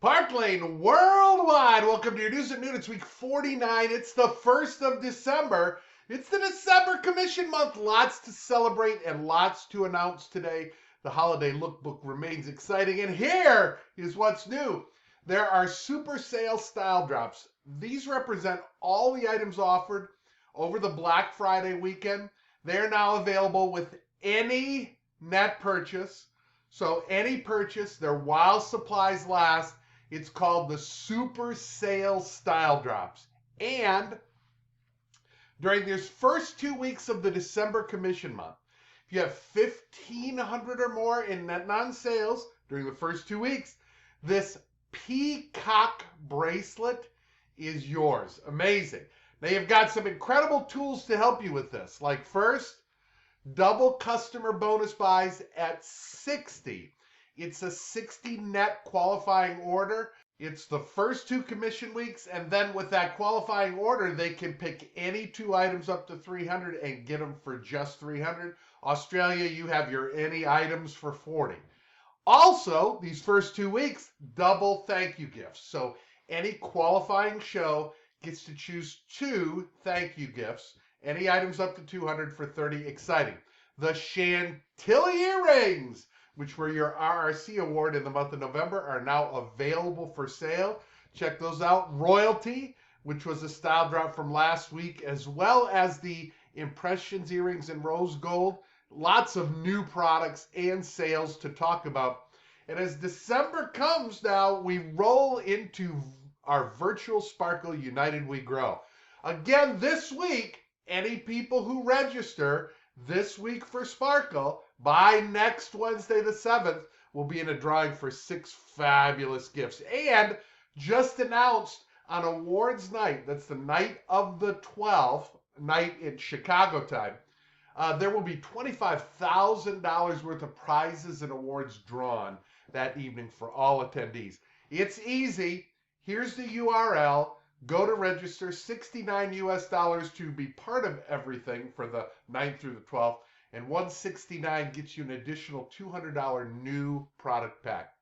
Park Lane Worldwide. Welcome to your News at Noon. It's week 49. It's the 1st of December. It's the December Commission Month. Lots to celebrate and lots to announce today. The holiday lookbook remains exciting. And here is what's new. There are super sale style drops. These represent all the items offered over the Black Friday weekend. They're now available with any net purchase. So any purchase, they're while supplies last. It's called the Super Sale Style Drops. And during these first 2 weeks of the December Commission Month, if you have 1,500 or more in net non-sales during the first 2 weeks, this peacock bracelet is yours. Amazing. Now you've got some incredible tools to help you with this. Like first, double customer bonus buys at 60. It's a 60 net qualifying order. It's the first 2 commission weeks, and then with that qualifying order, they can pick any 2 items up to 300 and get them for just 300. Australia, you have your any items for 40. Also, these first 2 weeks, double thank you gifts. So any qualifying show gets to choose 2 thank you gifts. Any items up to 200 for 30. Exciting. The Chantilly earrings, which were your RRC award in the month of November, are now available for sale. Check those out. Royalty, which was a style drop from last week, as well as the Impressions earrings in rose gold. Lots of new products and sales to talk about. And as December comes now, we roll into our virtual Sparkle United We Grow. Again, this week, any people who register this week for Sparkle by next Wednesday the 7th will be in a drawing for 6 fabulous gifts. And just announced on awards night, that's the night of the 12th, night in Chicago time, there will be $25,000 worth of prizes and awards drawn that evening for all attendees. It's easy. Here's the URL. Go to register, $69 US to be part of everything for the 9th through the 12th, and $169 gets you an additional $200 new product pack.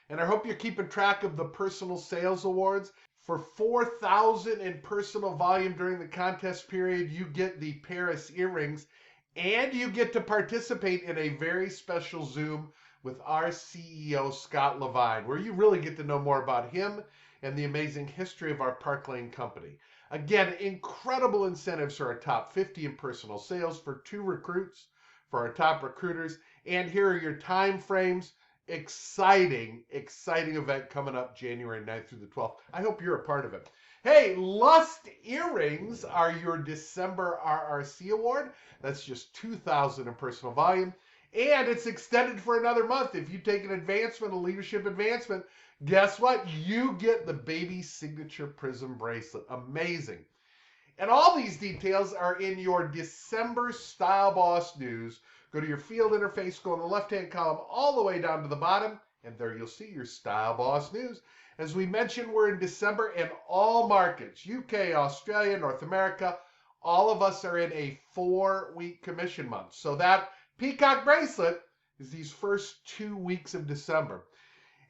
And I hope you're keeping track of the personal sales awards. For 4,000 in personal volume during the contest period, you get the Paris earrings, and you get to participate in a very special Zoom with our CEO, Scott Levine, where you really get to know more about him and the amazing history of our Park Lane company. Again, incredible incentives for our top 50 in personal sales for 2 recruits, for our top recruiters. And here are your time frames. Exciting event coming up January 9th through the 12th. I hope you're a part of it. Hey, Lust earrings are your December RRC award. That's just 2,000 in personal volume. And it's extended for another month. If you take an advancement, a leadership advancement, guess what? You get the baby signature prism bracelet. Amazing. And all these details are in your December Style Boss news. Go to your field interface, go in the left-hand column all the way down to the bottom, and there you'll see your Style Boss news. As we mentioned, we're in December in all markets, UK, Australia, North America. All of us are in a 4-week commission month. So that peacock bracelet is these first 2 weeks of December.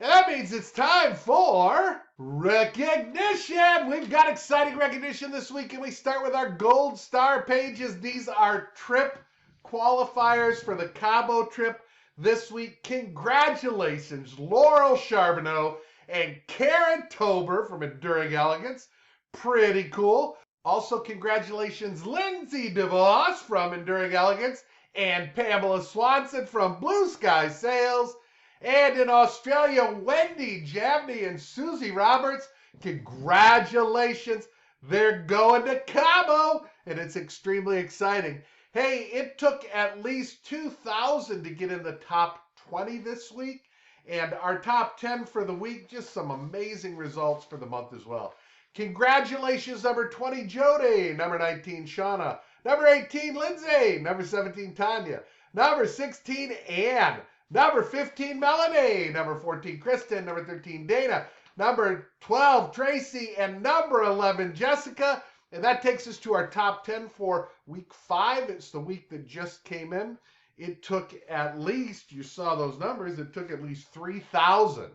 And that means it's time for recognition. We've got exciting recognition this week, and we start with our gold star pages. These are trip qualifiers for the Cabo trip this week. Congratulations, Laurel Charbonneau and Karen Tober from Enduring Elegance. Pretty cool. Also, congratulations, Lindsay DeVos from Enduring Elegance and Pamela Swanson from Blue Sky Sales. And in Australia, Wendy Javney and Susie Roberts, congratulations. They're going to Cabo, and it's extremely exciting. Hey, it took at least 2,000 to get in the top 20 this week, and our top 10 for the week, just some amazing results for the month as well. Congratulations, number 20, Jody, number 19, Shauna, number 18, Lindsay, number 17, Tanya, number 16, Ann, number 15, Melanie, number 14, Kristen, number 13, Dana, number 12, Tracy, and number 11, Jessica. And that takes us to our top 10 for week 5. It's the week that just came in. It took at least, you saw those numbers, it took at least 3,000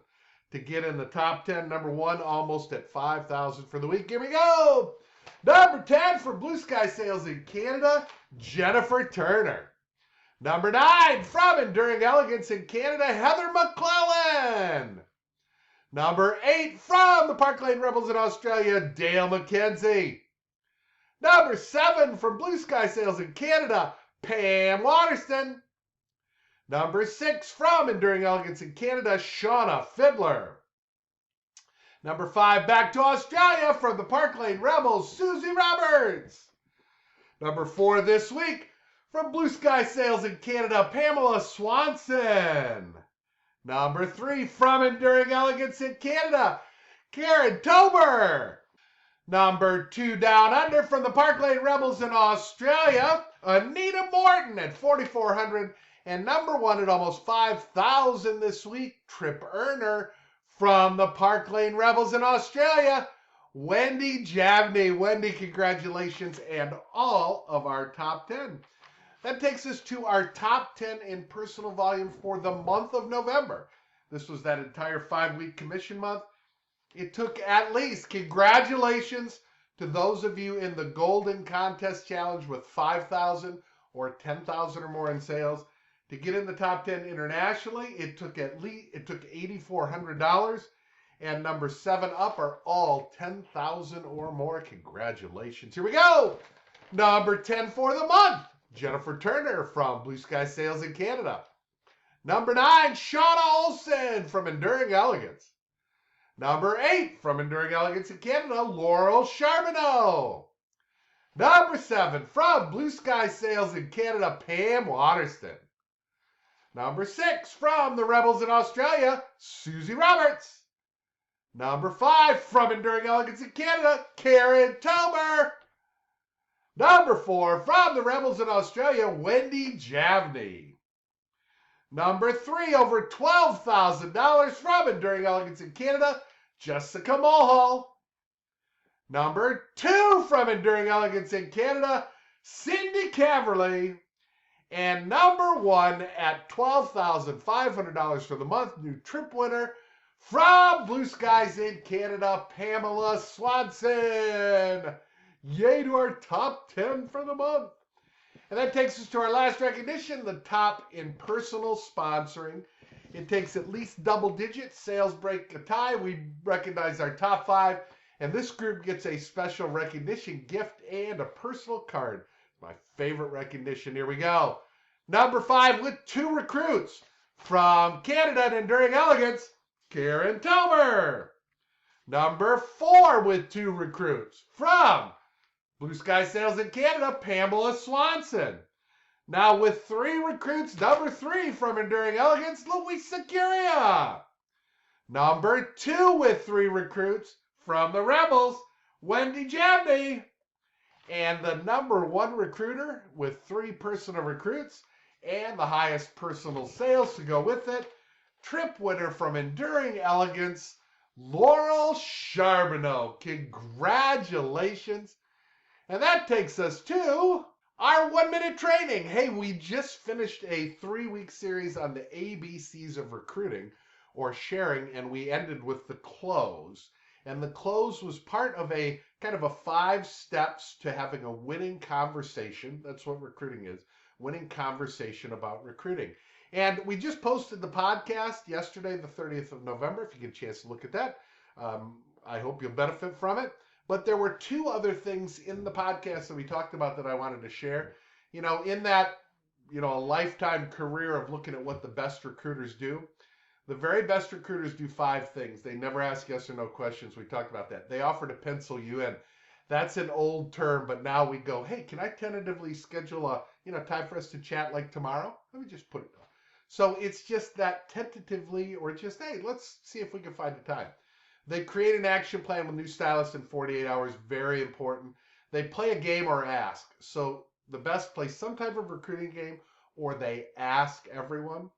to get in the top 10. Number 1, almost at $5,000 for the week. Here we go. Number 10 for Blue Sky Sales in Canada, Jennifer Turner. Number 9 from Enduring Elegance in Canada, Heather McClellan. Number 8 from the Park Lane Rebels in Australia, Dale McKenzie. Number 7 from Blue Sky Sales in Canada, Pam Waterston. Number 6 from Enduring Elegance in Canada, Shauna Fiddler. Number 5 back to Australia from the Park Lane Rebels, Susie Roberts. Number 4 this week from Blue Sky Sales in Canada, Pamela Swanson. Number 3 from Enduring Elegance in Canada, Karen Tober. Number 2 down under from the Park Lane Rebels in Australia, Anita Morton at $4,400. And number 1 at almost $5,000 this week, trip earner from the Park Lane Rebels in Australia, Wendy Javney. Wendy, congratulations, and all of our top 10. That takes us to our top 10 in personal volume for the month of November. This was that entire 5-week commission month. It took at least, congratulations to those of you in the Golden Contest Challenge with 5,000 or 10,000 or more in sales. To get in the top 10 internationally, it took $8,400, and number 7 up are all 10,000 or more. Congratulations. Here we go. Number 10 for the month, Jennifer Turner from Blue Sky Sales in Canada. Number 9, Shauna Olson from Enduring Elegance. Number 8 from Enduring Elegance in Canada, Laurel Charbonneau. Number 7 from Blue Sky Sales in Canada, Pam Waterston. Number 6 from the Rebels in Australia, Susie Roberts. Number 5 from Enduring Elegance in Canada, Karen Tober. Number 4 from the Rebels in Australia, Wendy Javney. Number 3, over $12,000 from Enduring Elegance in Canada, Jessica Mulhall. Number 2 from Enduring Elegance in Canada, Cindy Caverly. And number 1 at $12,500 for the month, new trip winner from Blue Skies in Canada, Pamela Swanson. Yay to our top 10 for the month. And that takes us to our last recognition, the top in personal sponsoring. It takes at least double digits. Sales break a tie. We recognize our top 5. And this group gets a special recognition gift and a personal card. My favorite recognition. Here we go. Number 5 with 2 recruits from Canada and Enduring Elegance, Karen Tober. Number 4 with 2 recruits from Blue Sky Sales in Canada, Pamela Swanson. Now with 3 recruits, number 3 from Enduring Elegance, Louisa Curia. Number 2 with 3 recruits from the Rebels, Wendy Javney. And the number 1 recruiter with 3 personal recruits and the highest personal sales to go with it, trip winner from Enduring Elegance, Laurel Charbonneau. Congratulations. And that takes us to our 1-minute training. Hey, we just finished a 3-week series on the ABCs of recruiting or sharing, and we ended with the close. And the close was part of a kind of a 5 steps to having a winning conversation. That's what recruiting is, winning conversation about recruiting. And we just posted the podcast yesterday, the 30th of November. If you get a chance to look at that, I hope you'll benefit from it. But there were 2 other things in the podcast that we talked about that I wanted to share. You know, in that, a lifetime career of looking at what the best recruiters do, the very best recruiters do 5 things. They never ask yes or no questions. We talked about that. They offer to pencil you in. That's an old term, but now we go, hey, can I tentatively schedule a, time for us to chat like tomorrow? Let me just put it. So it's just that tentatively, or just, hey, let's see if we can find a time. They create an action plan with new stylists in 48 hours. Very important. They play a game or ask. So the best play some type of recruiting game, or they ask everyone.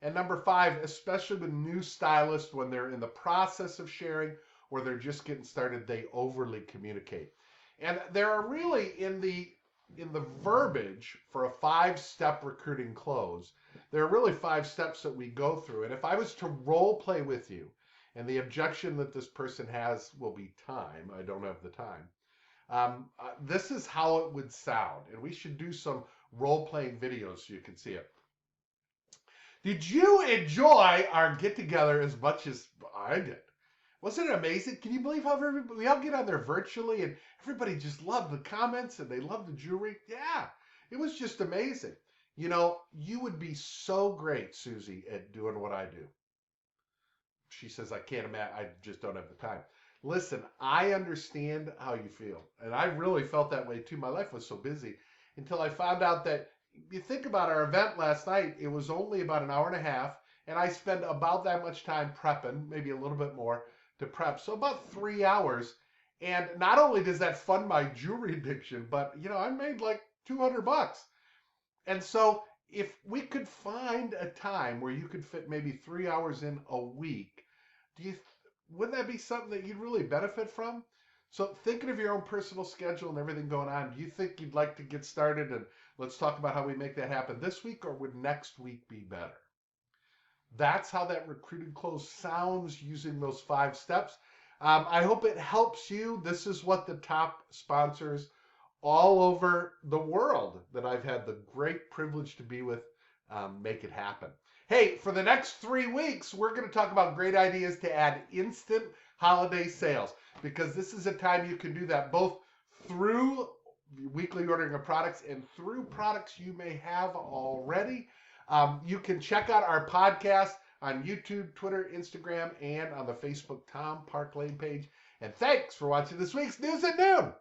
And number 5, especially with new stylists, when they're in the process of sharing or they're just getting started, they overly communicate. And there are really in the verbiage for a 5-step recruiting close, there are really 5 steps that we go through. And if I was to role play with you And the objection that this person has will be time. I don't have the time. This is how it would sound. And we should do some role-playing videos so you can see it. Did you enjoy our get-together as much as I did? Wasn't it amazing? Can you believe how we all get on there virtually and everybody just loved the comments and they loved the jewelry? Yeah, it was just amazing. You know, you would be so great, Susie, at doing what I do. She says, I can't imagine, I just don't have the time. Listen, I understand how you feel. And I really felt that way too. My life was so busy until I found out that you think about our event last night, it was only about an hour and a half. And I spent about that much time prepping, maybe a little bit more to prep. So about 3 hours. And not only does that fund my jewelry addiction, but you know, I made like $200. And so if we could find a time where you could fit maybe 3 hours in a week, do you wouldn't that be something that you'd really benefit from? So thinking of your own personal schedule and everything going on, do you think you'd like to get started and let's talk about how we make that happen this week, or would next week be better? That's how that recruited close sounds using those 5 steps. I hope it helps you. This is what the top sponsors all over the world that I've had the great privilege to be with make it happen. Hey, for the next 3 weeks, we're going to talk about great ideas to add instant holiday sales, because this is a time you can do that both through weekly ordering of products and through products you may have already. You can check out our podcast on YouTube, Twitter, Instagram, and on the Facebook Tom Park Lane page. And thanks for watching this week's News at Noon.